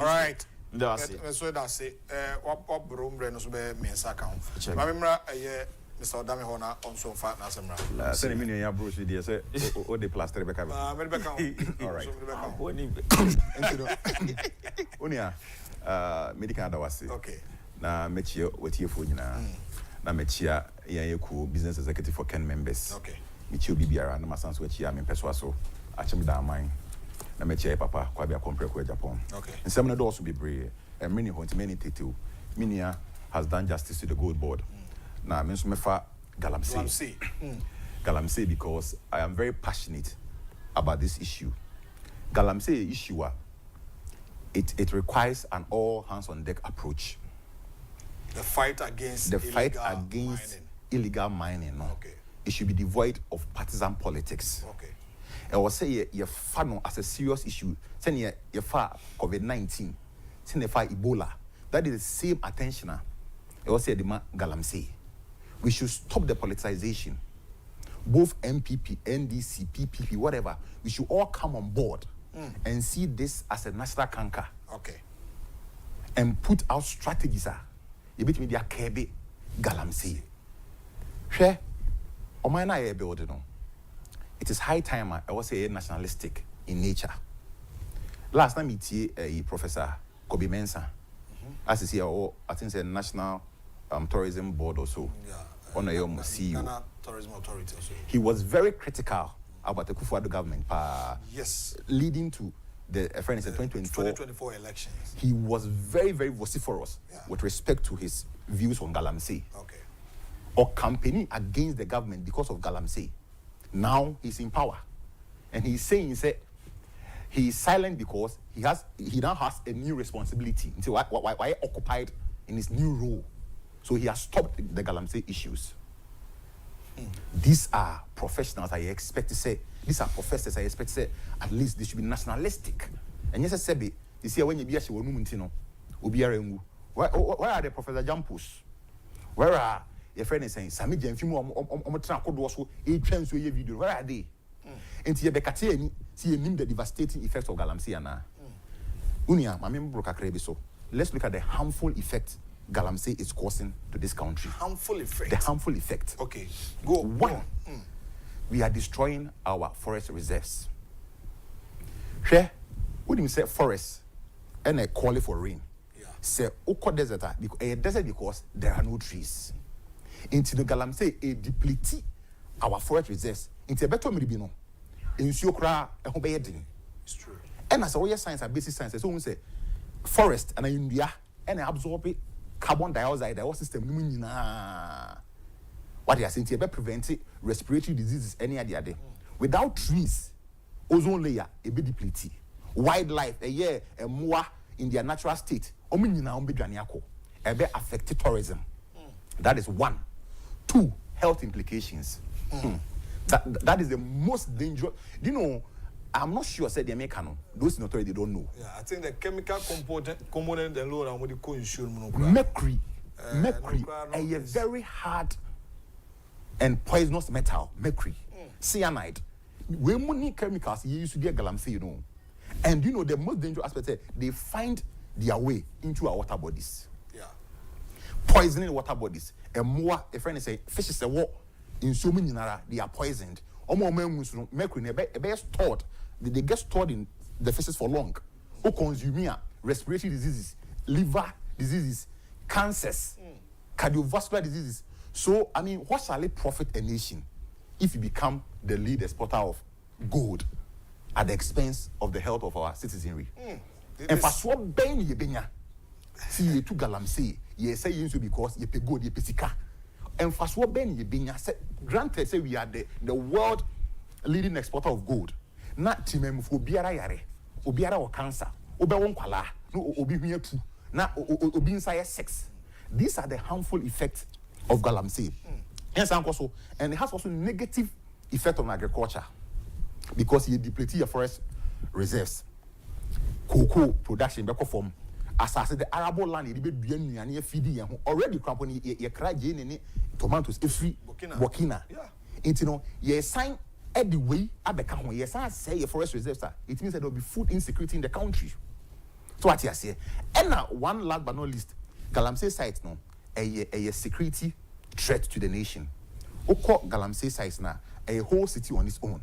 All right. That's it. So that's it. What room Renos be means account. I remember Mr. Odame Hona on so far Nasamra. Send me near Bruce with say o de plaster Rebecca. All right. Onia medical adawase. Okay. Na mechie wetie fo nyina. Na mechia yan yeku business executive for Ken members. Okay. Mechie bibiara na masanso achia me peso aso. Achim da man. Na mechie papa kwa bia compare ko Agyapong. Okay. Nsem na do also be brave. And many hont many tetu. Minia has done justice to the gold board. Now, I mefa Galamsey. Galamsey because I am very passionate about this issue. Galamsey issue, it requires an all hands on deck approach. The fight against illegal mining. No. Okay. It should be devoid of partisan politics. Okay. I will say you fano as a serious issue. Say you fa COVID-19. Say you fa Ebola. That is the same attention. I will say the Galamsey. We should stop the politicization. Both MPP, NDC, PPP, whatever. We should all come on board and see this as a national canker. Okay. And put out strategies. You bet me their Kebe Galamsey. Share. Omana building. It is high time I was say nationalistic in nature. Last time a Professor Kobe Mensah, as is here, I think it's a national tourism board also. Yeah. On a CEO. Ghana Tourism Authority also. He was very critical about the akufo-addo government. Yes. Leading to the 2024 elections. He was very, very vociferous with respect to his views on Galamsey. Okay. Or campaigning against the government because of Galamsey. Now he's in power. And he's saying, he is silent because he now has a new responsibility. Until why occupied in his new role. So he has stopped the Galamsey issues. These are professionals I expect to say. These are professors I expect to say. At least they should be nationalistic. And yes, I said, you see when you be a where are the Professor Jampus? Where are your friends saying Sami Jenfimu video? Where are they? And you be see the devastating effects of Galamsey na. Unia, my member so. Let's look at the harmful effect Galamsey is causing to this country. Harmful effect. The harmful effect. Okay. Go. One, we are destroying our forest reserves. Share, what do you say forest and a calling for rain? Yeah. Say Oko desert, a desert because there are no trees. Into the Galamsey, a deplete our forest reserves. Into a better miribino. In Siokra, a hobayedin. It's true. And as all your science and basic science, so we say forest and India and absorb it. Carbon dioxide, the whole system, what they are saying, to prevent respiratory diseases any other day. Without trees, ozone layer a bit depleted. Wildlife, a year, a more in their natural state, a bit affected tourism. That is one. Two, health implications. That is the most dangerous. You know, I'm not sure said the American. Those in authority don't know. Yeah, I think the chemical component the load and what you call mercury, a very hard and poisonous metal. Mercury, cyanide. We need chemicals you used to get Galamsey, you know. And you know the most dangerous aspect they find their way into our water bodies. Yeah, poisoning water bodies. And more, a friend say fishes say what in so many they are poisoned. Mercury they stored. They get stored in the fishes for long. Who consume respiratory diseases, liver diseases, cancers, cardiovascular diseases. So, I mean, what shall it profit a nation if you become the lead exporter of gold at the expense of the health of our citizenry? And for so ben ye benya, see ye to Galamsey, ye say you because ye pay gold, ye pay sika. And for so ben ye benya, granted, say we are the world leading exporter of gold. Not timem for biara yare, obiara or cancer, obe kwala, no obi here too, na obi inside sex. These are the harmful effects of Galamsey. Yes, also, and it has also negative effect on agriculture because you deplete your forest reserves. Cocoa production back from as I said the arable land you be doing and feeding already company you cry tomatoes free Burkina. Yeah. It's you sign at the way abeka ho yes I say your forest reserves it means that there will be food insecurity in the country. So what you say? And now one last but not least, Galamsey site no a security threat to the nation. Oko Galamsey site now a whole city on its own.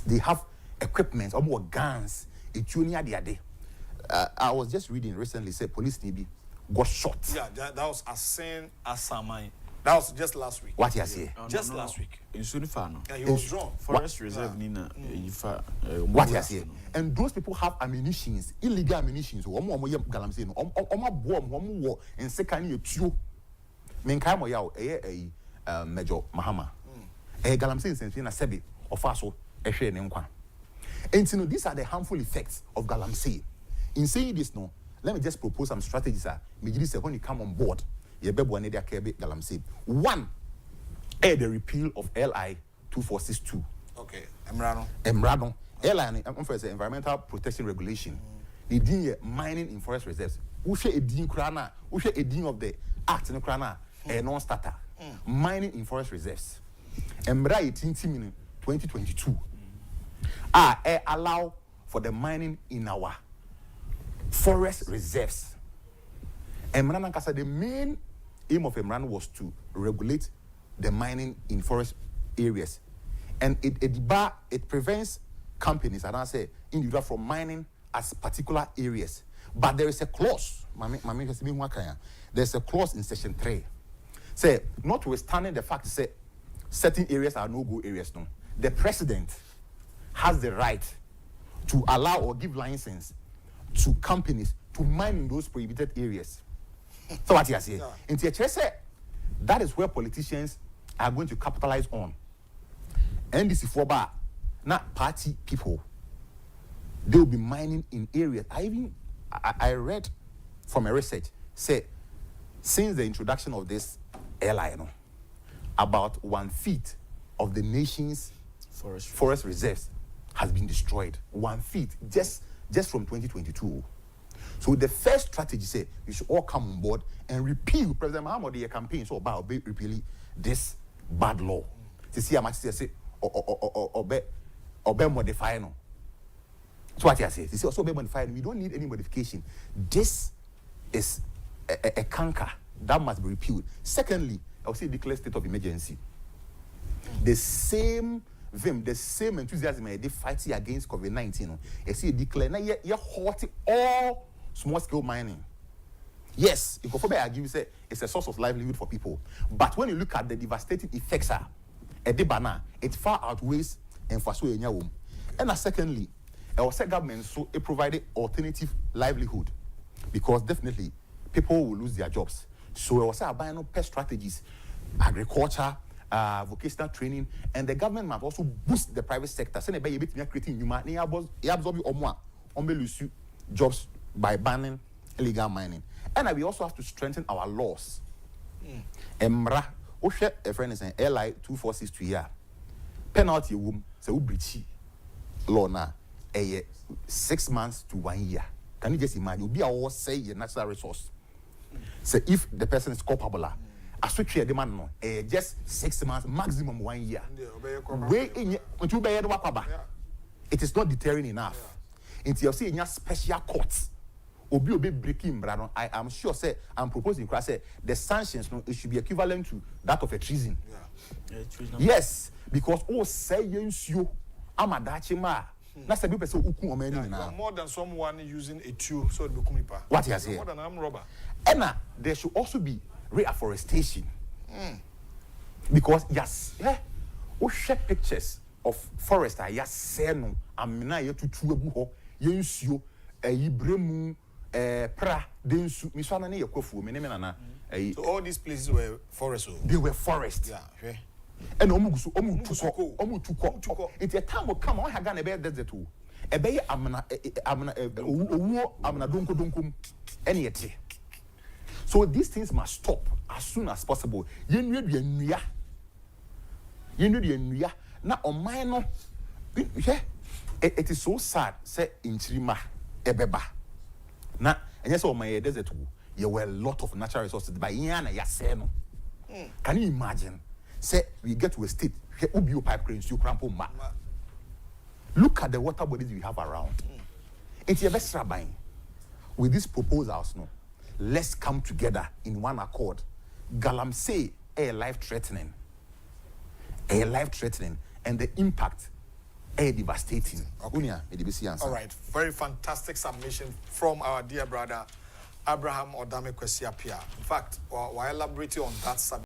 They have equipment, or more guns. It's junior the day. I was just reading recently. Say police maybe got shot. Yeah, that was a scene as Samai. That was just last week. What you say? Just last week. In Sunifano. Yeah, he was drawn. Forest Reserve Nina. What you say? And those people have ammunitions, illegal ammunitions. Omo Galamsey no. Omo bomb, omo war. And second year two. Menkai mo yaw Major Mahama. Galamsey sense na sebi ofaso ehwe ne nkwa. And you know, these are the harmful effects of Galamsey. In saying this, no, let me just propose some strategies. When you come on board, you better one idea Galamsey. One, the repeal of LI 2462. Okay, Emrano. LI, I'm for the Environmental Protection Regulation. The din mining in forest reserves. Who share a din krana? Who share a din of the act in krana? A non-starter. Mining in forest reserves. Emra 2022. Allow for the mining in our forest reserves. Emran Kasa, the main aim of Emran was to regulate the mining in forest areas, and it prevents companies, and I say individual from mining as particular areas. But there is a clause. There's a clause in section 3. Say, notwithstanding the fact that certain areas are no-go areas, no, the president has the right to allow or give license to companies to mine in those prohibited areas. So what you say? In the that is where politicians are going to capitalize on. NDC for bar, not party people. They will be mining in areas. I read from a research say since the introduction of this airline, about 1 feet of the nation's forest reserves has been destroyed. 1 feet just from 2022. So the first strategy say you should all come on board and repeal President Mahmoud campaign so about repealing this bad law. To see how much they say or modify no. So what I say? They say also be modified. We don't need any modification. This is a canker that must be repealed. Secondly, I will say declare state of emergency. The same vim, the same enthusiasm they fighting against COVID-19. I see declare now you halt all small scale mining. Yes, I give you say it's a source of livelihood for people. But when you look at the devastating effects it far outweighs and for and secondly, our government so it provided alternative livelihood because definitely people will lose their jobs. So I was buying pest strategies, agriculture, vocational training, and the government must also boost the private sector. So they creating jobs by banning illegal mining. And we also have to strengthen our laws. Emra, a friend is saying LI 2462 here. Penalty womb, so we breach law now. 6 months to 1 year. Can you just imagine? You'll be all say your natural resource. So if the person is culpable, I switch your demand no, just 6 months, maximum 1 year. It is not deterring enough. Until you see in your special courts, obi breaking brano. I am sure say I'm proposing say the sanctions no, it should be equivalent to that of a treason. Yes, because say you amadachima. That's a bit more than someone using a tool so it become what you say? More than I'm robber. And there should also be reafforestation. Because yes, we share pictures of forest yes seno amina ye tutu ebu ho ye nsuo yibremu pra densu mi so na ye kwafuo me ne na so all these places were forest. They were forest. Yeah. And omugusu it's a time will come on haga na be desert o e be amna owo amna donkum any ete. So these things must stop as soon as possible. Yenua na omai no it is so sad say inchirima ebeba na enye say omai desert o there were a lot of natural resources by yana ya say no. Can you imagine? Say we get to a state ubio pipe cranes you crampo ma. Look at the water bodies we have around. It's a best rabine. with these proposals, no, let's come together in one accord. Galamsey a life-threatening, and the impact a devastating. Okay. All right, very fantastic submission from our dear brother Abraham Odame Kwesi Appiah. In fact, while elaborating on that subject.